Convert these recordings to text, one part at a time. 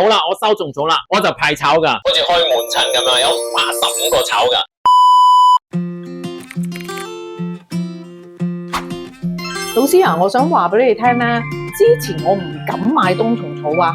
好啦，我收蟲草啦，我就派炒噶，好似開門診咁樣，有85個炒噶。老師啊，我想話俾你哋聽咧，之前我唔敢買冬蟲草啊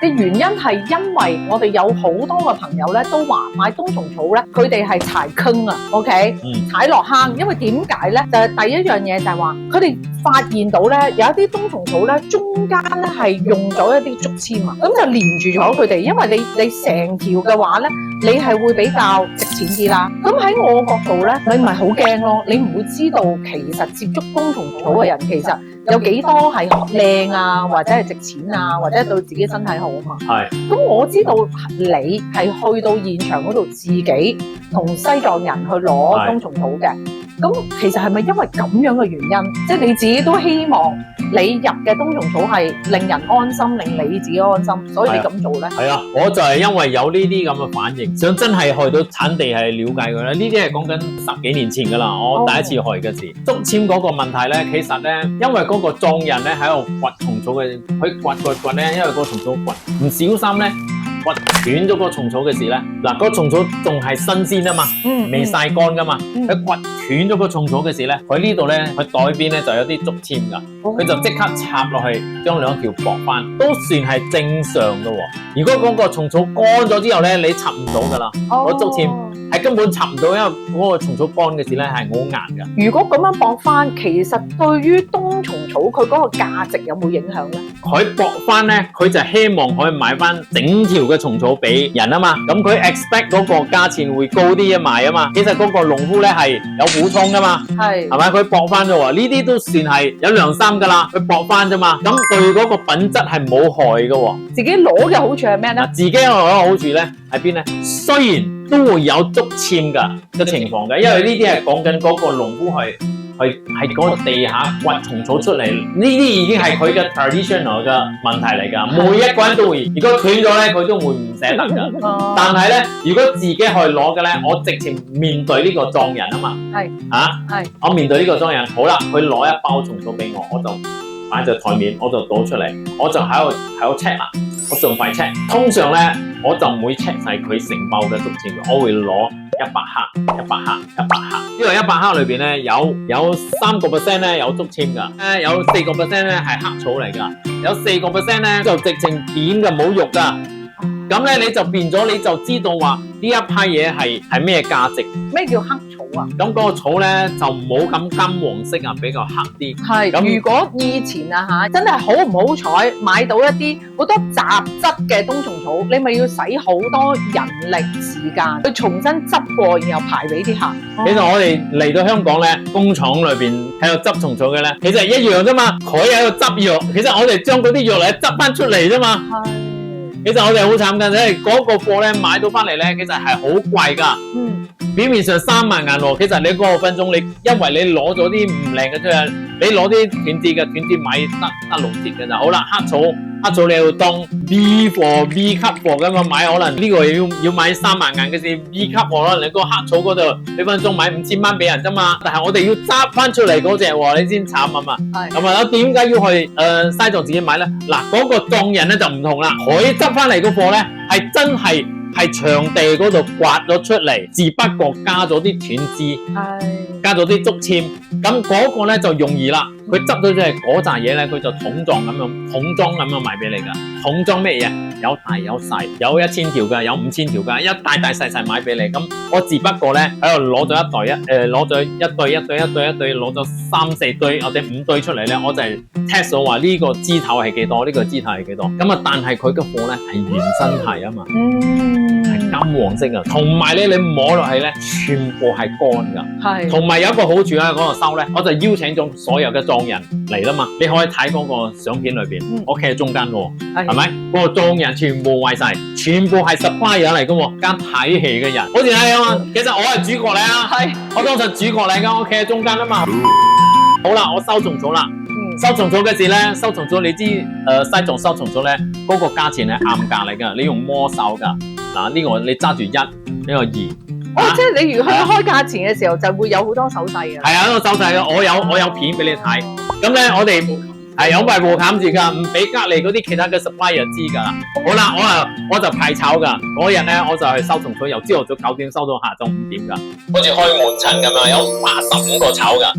嚇，嘅原因係因為我哋有好多嘅朋友咧都話買冬蟲草咧，佢哋係踩坑啊，OK，踩落坑，因為點解咧？就係第一樣嘢就係話，佢哋發現到咧有一啲冬蟲草咧中間咧係用咗一啲竹籤啊，咁就連住咗佢哋，因為你成條嘅話咧，你係會比較值錢啲啦。咁喺我角度咧，你唔係好驚咯，你唔會知道其實接觸冬蟲草嘅人其實有幾多係靚啊，或者係值錢啊，或者對自己身體好啊嘛。係。咁我知道你係去到現場嗰度自己同西藏人去攞冬蟲草嘅。咁其實係咪因為咁樣嘅原因，即係你自己都希望你入嘅冬蟲草係令人安心，令你自己安心，所以你咁做咧？係啊，我就係因為有呢啲咁嘅反應，想真係去到產地係了解佢啦。呢啲係講緊10幾年前㗎啦，我第一次去嘅時。竹籤嗰個問題咧，其實咧，因為嗰個藏人咧喺度掘蟲草嘅，佢掘咧，因為個蟲草掘唔小心咧。掘斷咗個蟲草嘅時咧，嗱，個蟲草仲係新鮮啊嘛，未曬乾噶嘛，佢掘斷咗個蟲草嘅時咧，佢呢度咧，佢袋邊咧就有啲竹籤噶，佢就即刻插落去，將兩條駁翻，都算係正常噶喎。如果嗰個蟲草乾咗之後咧，你插唔到噶啦，個竹籤係根本插唔到，因為嗰個蟲草乾嘅時咧係好硬噶。如果咁樣駁翻，其實對於冬蟲草佢嗰個價值有冇影響咧？佢駁翻咧，佢就希望可以買翻整條嘅蟲草俾人啊嘛，咁佢 expect 嗰個價錢會高啲啊賣啊嘛。其實嗰個農夫咧係有苦衷噶嘛，係咪？佢駁翻咗喎，呢啲都算係有良心噶啦，佢駁翻啫嘛。咁對嗰個品質係冇害噶喎。自己攞嘅好處係咩咧？自己攞嘅好處咧喺邊咧？雖然都會有竹籤嘅情況嘅，因為呢啲係講緊嗰個農夫喺嗰個地下掘蟲草出嚟，呢啲已經係佢嘅 traditional 嘅問題嚟㗎。每一個人都會，如果斷咗咧，佢都會唔捨得㗎。但係咧，如果自己去攞嘅咧，我直情面對呢個藏人啊嘛，我面對呢個藏人，好啦，佢攞一包蟲草俾我，我就擺在台面，我就倒出嚟，我就喺度 check 啦，我盡快 check。通常咧，我就唔會 check 晒佢成包嘅竹籤，我會攞100克，呢個100克裏邊咧有3% 咧有竹籤㗎，有4% 咧係黑草嚟㗎，有4% 咧就直情點嘅冇肉㗎。咁咧你就變咗，你就知道話呢一批嘢係咩價值？咩叫黑草啊？咁嗰個草咧就冇咁金黃色啊，比較黑啲。係咁，如果以前啊嚇，真係好唔好彩買到一啲好多雜質嘅冬蟲草，你咪要使好多人力時間去重新執過，然後排俾啲客。其實我哋嚟到香港咧，工廠裏邊喺度執蟲草嘅咧，其實係一樣啫嘛。佢喺度執藥，其實我哋將嗰啲藥嚟執翻出嚟啫嘛。係。其實我哋好慘㗎，因為嗰個貨咧買到翻嚟咧，其實係好貴㗎。表面上3萬銀喎，其實你嗰個分鐘，因為你攞咗啲唔靚嘅出嚟，你攞啲斷節嘅斷節買得6折嘅就好啦。黑草你要當 B 貨 B 級貨咁樣買，可能呢個要買3萬銀嘅事 B 級貨，可能你個黑草嗰度你分鐘買5000蚊俾人啫嘛。但係我哋要執翻出嚟嗰隻喎，你先慘啊嘛。係咁啊，點解要去西藏自己買咧？嗱，嗰個藏人咧就唔同啦，佢執翻嚟個貨咧係真係場地嗰度刮咗出嚟，只不過加咗啲斷枝，加咗啲竹籤，咁嗰個咧就容易啦。佢執到出嚟嗰扎嘢咧，佢就桶裝咁樣賣俾你噶。桶裝咩嘢？有大有細，有1000條噶，有5000條噶，一大細買俾你。咁我只不過咧喺度攞咗攞咗一堆，攞咗3、4堆或者5堆出嚟咧，我就係 test 到話呢個枝頭係幾多，呢個枝頭係幾多。咁啊，但係佢嘅貨咧係原生態啊嘛，係金黃色啊，同埋咧你摸落去咧全部係乾噶，係。同埋有一個好處咧，嗰個收咧，我就邀請咗所有嘅藏人嚟啦嘛，你可以睇嗰個相片裏邊，我企喺中間嘅，係咪？嗰個藏人全部圍晒，全部係 supplier 嚟嘅，間睇戲嘅人，好似係啊嘛。其實我係主角嚟啊，係，我當時主角嚟噶，我企喺中間啊嘛。好啦，我收蟲草啦，收蟲草嘅事咧，收蟲草你知西藏收蟲草咧，嗰個價錢係暗價嚟噶，你用摸手噶。嗱，呢個你揸住1，呢個2。即係你如果開價錢嘅時候，就會有好多手勢嘅。係啊，呢個手勢嘅，我有片俾你睇。咁咧，我哋係有塊布冚住㗎，唔俾隔離嗰啲其他嘅 supplier 知㗎啦。好啦，我就排炒㗎。嗰日咧我就係收蟲草，由朝頭早9點收到下晝5點㗎，好似開門診咁樣，有85個炒㗎。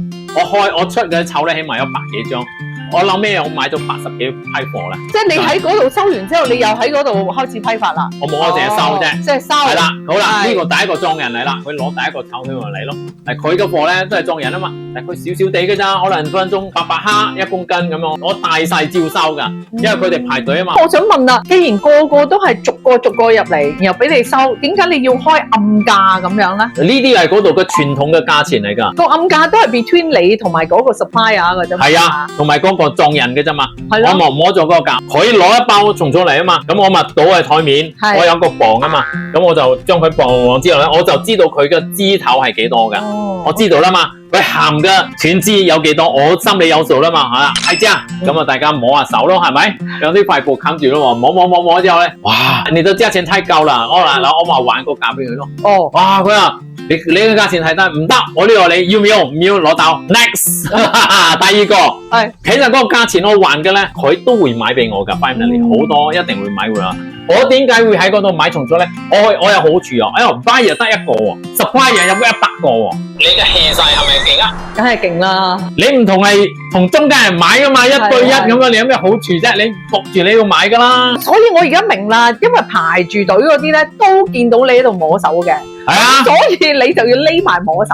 我出嘅炒咧起碼有100幾張。我諗咩？我買咗80幾批貨啦。即係你喺嗰度收完之後，你又喺嗰度開始批發啦。我冇，我淨係收啫。即係收。係啦，好啦，呢個第一個裝人嚟啦，佢攞第一個炒佢咪嚟咯。佢嘅貨咧都係裝人啊嘛，但佢少少地嘅咋，可能分鐘800克1公斤咁樣，我大細照收噶，因為佢哋排隊啊嘛。我想問啦，既然個個都係逐個入嚟，然後俾你收，點解你要開暗價咁樣咧？呢啲係嗰度嘅傳統嘅價錢嚟㗎。個暗價都係 between 你同埋嗰個 supplier 嘅啫。係啊，同埋嗰個撞人嘅啫嘛。係咯。我摸咗嗰個價，佢攞一包蟲草嚟啊嘛，咁我咪倒喺台面，我有個磅啊嘛，咁我就將佢磅之後咧，我就知道佢嘅枝頭係幾多㗎。我知道啦嘛，佢鹹嘅斷枝有幾多，我心裏有數啦嘛，係啫。咁啊，大家摸下手咯，係咪？用啲塊布冚住咯，摸之後咧，哇！你嘅價錢太高啦，我咪還個價俾佢咯。哇！佢話你嘅價錢太低，唔得，我呢個你要唔要？唔要攞走 ，next。第二個係，其實嗰個價錢我還嘅咧，佢都會買俾我㗎 ，finally 好多一定會買㗎。我點解會喺嗰度買蟲草咧？我有好處啊！哎呦 ，buyer 得一個喎 ，supplier 有100個喎。你嘅氣勢係咪勁啊？梗係勁啦！你唔同係同中間人買㗎嘛，1對1咁樣，你有咩好處啫？你焗住你要買㗎啦。所以我而家明啦，因為排住隊嗰啲咧都見到你喺度摸手嘅。係啊，所以你就要匿埋摸手。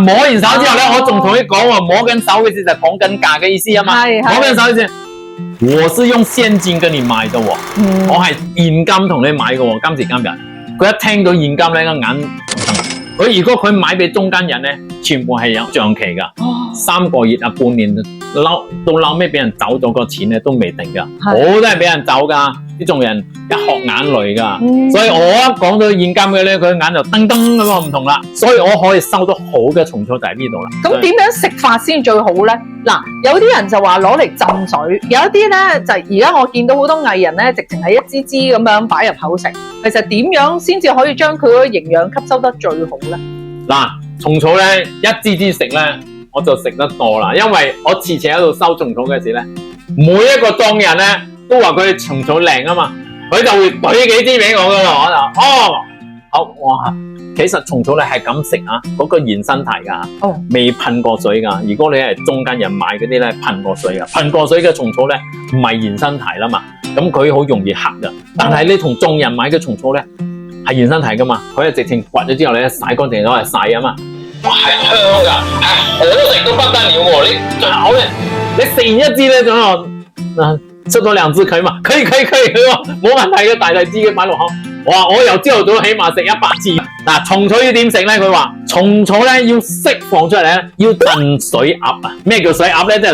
摸完手之後咧，我仲同佢講話，摸緊手嘅時就講緊價嘅意思啊嘛。摸緊手先。我是用現金跟你買的喎，我係現金同你買嘅喎，今時今日佢一聽到現金咧個眼，佢如果佢買俾中間人咧，全部係有賬期噶，3個月啊半年到後尾俾人走咗個錢咧都未定噶，好多係俾人走噶，呢種人一殼眼淚噶，所以我一講到現金嘅咧，佢眼就噔噔咁啊唔同啦，所以我可以收到好嘅蟲草就喺呢度啦。咁點樣食法先最好咧？嗱，有啲人就話攞嚟浸水，有一啲咧就而家我見到好多藝人咧，直情係一支支咁樣擺入口食。其實點樣先至可以將佢嗰個營養吸收得最好咧？嗱，蟲草咧一支支食咧，我就食得多啦，因為我次次喺度收蟲草嘅時咧，每一個莊人咧都話佢蟲草靚啊嘛，佢就會懟幾支俾我噶啦，我就好哇。其實蟲草你係咁食啊，嗰個現身體噶，未噴過水噶。如果你係中間人買嗰啲咧，噴過水噶，噴過水嘅蟲草咧唔係現身體啦嘛，咁佢好容易黑噶。但係你同眾人買嘅蟲草咧係現身體噶嘛，佢係直情刮咗之後咧洗乾淨咗嚟曬啊嘛，哇係香噶，好食都不得了喎！你最好咧，你食完一支咧仲有出咗2支可以嘛？可以喎，冇問題嘅，大支嘅擺落口。哇！我由朝頭早起碼食100次。嗱，蟲草要點食咧？佢話蟲草咧要釋放出嚟咧，要燉水鴨啊！咩叫水鴨咧？即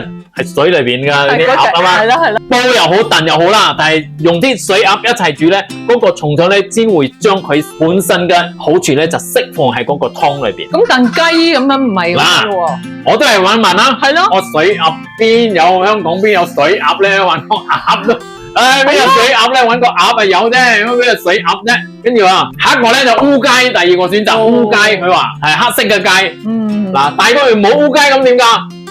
係水裏邊噶啲鴨啊嘛。係啦。煲又好，燉又好啦。但係用啲水鴨一齊煮咧，嗰個蟲草咧先會將佢本身嘅好處咧就釋放喺嗰個湯裏邊。咁燉雞咁樣唔係喎。我都係揾問啦。係咯。我水鴨邊有香港邊有水鴨咧？揾個鴨都。邊有水鴨咧？揾個鴨啊有啫，邊有水鴨啫？跟住話下一個咧就烏雞，第二個選擇烏雞，佢話係黑色嘅雞。嗱，大哥冇烏雞咁點噶？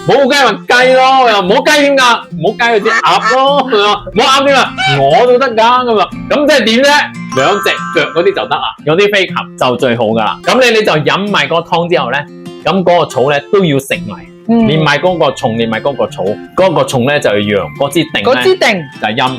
冇烏雞咪雞咯，又冇雞點噶？冇雞佢隻鴨咯，冇鴨點啊？我都得噶咁啊？咁即係點咧？2隻腳嗰啲就得啦，有啲飛禽就最好噶啦。咁你就飲埋個湯之後咧，咁嗰個草咧都要食埋。連埋嗰個蟲，連埋嗰個草，嗰個蟲咧就係陽，嗰支定咧就係陰，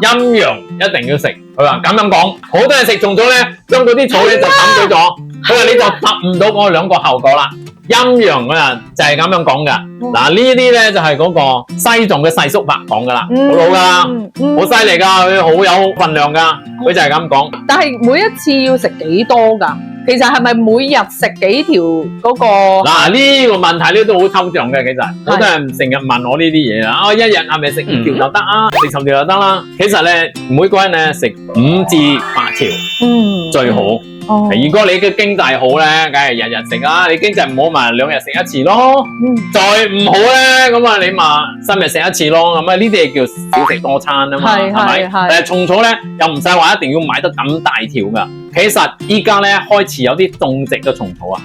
陰陽一定要食。佢話咁樣講，好多人食蟲草咧，將嗰啲草咧就抌咗咗，佢話你就達唔到嗰2個後果啦。陰陽啊就係咁樣講噶。嗱呢啲咧就係嗰個西藏嘅世叔伯講噶啦，好老噶啦，好犀利噶，佢好有分量噶，佢就係咁講。但係每一次要食幾多噶？其實係咪每日食幾條嗰個？嗱呢個問題咧都好抽象嘅，其實好多人成日問我呢啲嘢啊，一日係咪食5條就得啊？食10條就得啦。其實咧每個人咧食5至8條，最好。如果你嘅經濟好咧，梗係日日食啦。你經濟唔好咪2日食1次咯。再唔好咧，咁啊你咪3日食1次咯。咁啊呢啲係叫少食多餐啊嘛，係咪？蟲草咧又唔使話一定要買得咁大條噶。其實依家咧開始有啲種植嘅蟲草啊，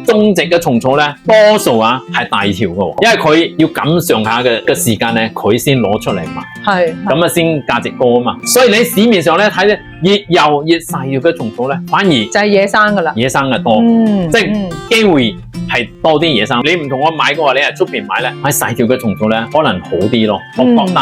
種植嘅蟲草咧多數啊係大條嘅，因為佢要咁上下嘅時間咧，佢先攞出嚟賣，係咁啊先價值高啊嘛。所以你市面上咧睇咧越幼越細條嘅蟲草咧，反而就係野生噶啦，野生嘅多，即係機會係多啲野生。你唔同我買嘅話，你喺出邊買咧，買細條嘅蟲草咧可能好啲咯，我覺得。